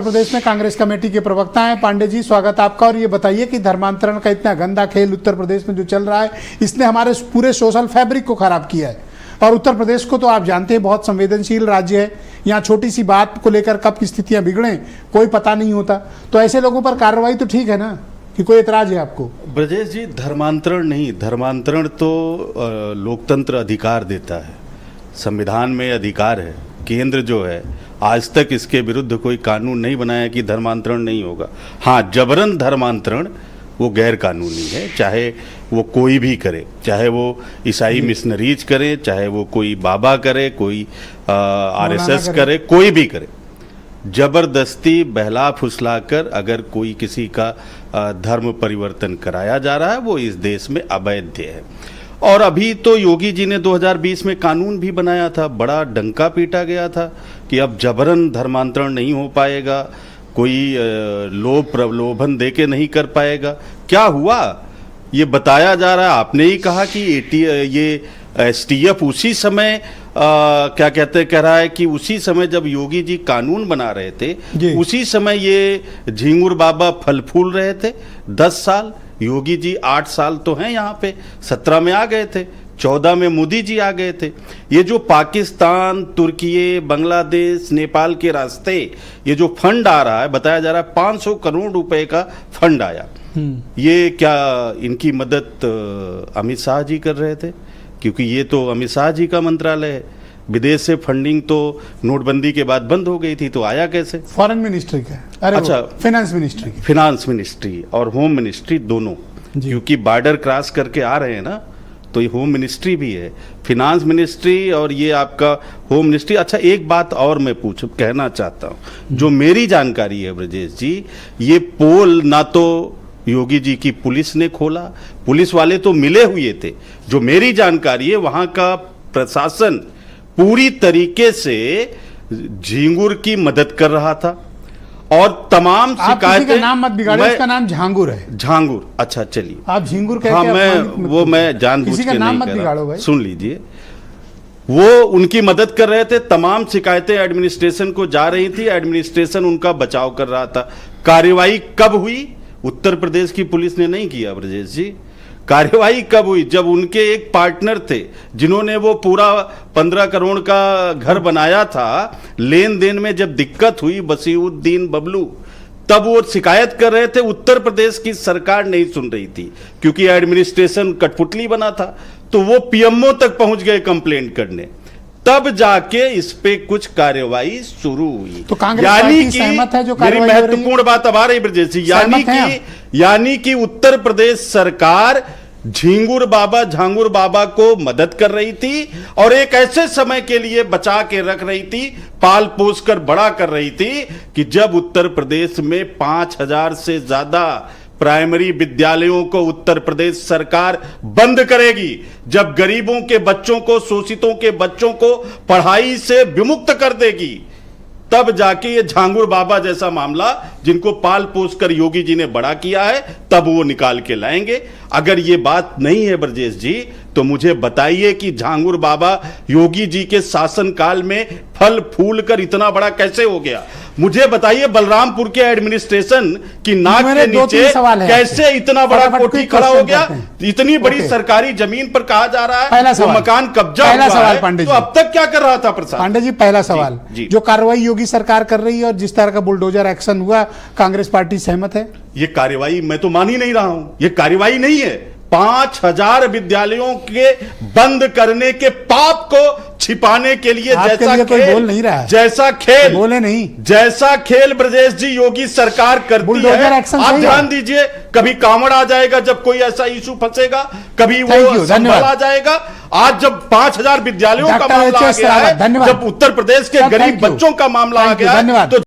प्रदेश में कांग्रेस कमेटी के प्रवक्ता हैं पांडे जी, स्वागत आपका। और ये बताइए कि धर्मांतरण का इतना गंदा खेल उत्तर प्रदेश में जो चल रहा है, इसने हमारे पूरे सोशल फैब्रिक को खराब किया है। और उत्तर प्रदेश को तो आप जानते हैं बहुत संवेदनशील राज्य है, यहाँ छोटी सी बात को लेकर कब की स्थितियां बिगड़े कोई पता नहीं होता। तो ऐसे लोगों पर कार्रवाई तो ठीक है ना, कि कोई एतराज है आपको? ब्रजेश जी, धर्मांतरण नहीं, धर्मांतरण तो लोकतंत्र अधिकार देता है, संविधान में अधिकार है। केंद्र जो है आज तक इसके विरुद्ध कोई कानून नहीं बनाया कि धर्मांतरण नहीं होगा। हाँ, जबरन धर्मांतरण वो गैर कानूनी है, चाहे वो कोई भी करे, चाहे वो ईसाई मिशनरीज करे, चाहे वो कोई बाबा करे, कोई आरएसएस करे, कोई भी करे। जबरदस्ती बहला फुसलाकर अगर कोई किसी का धर्म परिवर्तन कराया जा रहा है, वो इस देश में अवैध है। और अभी तो योगी जी ने 2020 में कानून भी बनाया था, बड़ा डंका पीटा गया था कि अब जबरन धर्मांतरण नहीं हो पाएगा, कोई लोभ प्रलोभन दे के नहीं कर पाएगा। क्या हुआ ये बताया जा रहा है। आपने ही कहा कि ये एसटीएफ उसी समय क्या कहते कह रहा है कि उसी समय जब योगी जी कानून बना रहे थे, उसी समय ये झिंगुर बाबा फल फूल रहे थे। 10 साल योगी जी, 8 साल तो हैं यहाँ पे, 17 में आ गए थे, 14 में मोदी जी आ गए थे। ये जो पाकिस्तान, तुर्की, बांग्लादेश, नेपाल के रास्ते ये जो फंड आ रहा है, बताया जा रहा है 500 करोड़ रुपए का फंड आया। ये क्या इनकी मदद अमित शाह जी कर रहे थे? क्योंकि ये तो अमित शाह जी का मंत्रालय है। विदेश से फंडिंग तो नोटबंदी के बाद बंद हो गई थी, तो आया कैसे? फॉरेन मिनिस्ट्री का, अरे अच्छा, फाइनेंस मिनिस्ट्री और होम मिनिस्ट्री दोनों, क्योंकि बॉर्डर क्रॉस करके आ रहे हैं ना, तो ये होम मिनिस्ट्री भी है, फिनांस मिनिस्ट्री और ये आपका होम मिनिस्ट्री। अच्छा, एक बात और मैं कहना चाहता हूँ, जो मेरी जानकारी है ब्रजेश जी, ये पोल ना तो योगी जी की पुलिस ने खोला, पुलिस वाले तो मिले हुए थे। जो मेरी जानकारी है, वहां का प्रशासन पूरी तरीके से झिंगुर की मदद कर रहा था और तमाम शिकायतें। नाम मत बिगाड़िए, उसका नाम झांगुर है। झांगुर, अच्छा चलिए, आप झिंगुर कहते हैं। हाँ, मैं जानबूझ के नहीं कह रहा। सुन लीजिए, वो उनकी मदद कर रहे थे, तमाम शिकायतें एडमिनिस्ट्रेशन को जा रही थी, एडमिनिस्ट्रेशन उनका बचाव कर रहा था। कार्रवाई कब हुई? उत्तर प्रदेश की पुलिस ने नहीं किया ब्रजेश जी। कार्रवाई कब हुई? जब उनके एक पार्टनर थे जिन्होंने वो पूरा 15 करोड़ का घर बनाया था, लेन देन में जब दिक्कत हुई, बसीउद्दीन बबलू, तब वो शिकायत कर रहे थे। उत्तर प्रदेश की सरकार नहीं सुन रही थी क्योंकि एडमिनिस्ट्रेशन कठपुतली बना था, तो वो पीएमओ तक पहुंच गए कंप्लेंट करने, तब जाके इस पे कुछ कार्रवाई शुरू हुई। तो यानी कि सहमत है जो मेरी महत्वपूर्ण बात अब आ रही ब्रजेश जी, यानी कि उत्तर प्रदेश सरकार झांगुर बाबा को मदद कर रही थी और एक ऐसे समय के लिए बचा के रख रही थी, पाल पोस कर बड़ा कर रही थी कि जब उत्तर प्रदेश में 5000 से ज्यादा प्राइमरी विद्यालयों को उत्तर प्रदेश सरकार बंद करेगी, जब गरीबों के बच्चों को, शोषितों के बच्चों को पढ़ाई से विमुक्त कर देगी, तब जाके ये झांगुर बाबा जैसा मामला, जिनको पाल पोस कर योगी जी ने बड़ा किया है, तब वो निकाल के लाएंगे। अगर ये बात नहीं है ब्रजेश जी, तो मुझे बताइए कि झांगुर बाबा योगी जी के शासनकाल में फल फूल कर इतना बड़ा कैसे हो गया? मुझे बताइए, बलरामपुर के एडमिनिस्ट्रेशन की नाक के नीचे कैसे इतना बड़ा कोठी खड़ा हो गया? इतनी बड़ी सरकारी जमीन पर कहा जा रहा है वो मकान कब्जा हुआ है, पांडे जी, तो अब तक क्या कर रहा था प्रशासन? पांडे जी, पहला सवाल, जो कार्रवाई योगी सरकार कर रही है और जिस तरह का बुलडोजर एक्शन हुआ, कांग्रेस पार्टी सहमत है? ये कार्रवाई मैं तो मान ही नहीं रहा हूं, ये कार्रवाई नहीं है। 5000 विद्यालयों के बंद करने के पाप को छिपाने के लिए जैसा कोई बोल नहीं रहा है, जैसा खेल बोले नहीं, जैसा खेल ब्रजेश जी योगी सरकार करती है, आप ध्यान दीजिए। कभी कांवड़ आ जाएगा जब कोई ऐसा इशू फंसेगा, कभी वो संभल आ जाएगा। आज जब 5000 विद्यालयों का मामला आ गया है, जब उत्तर प्रदेश के गरीब बच्चों का मामला आ गया है, तो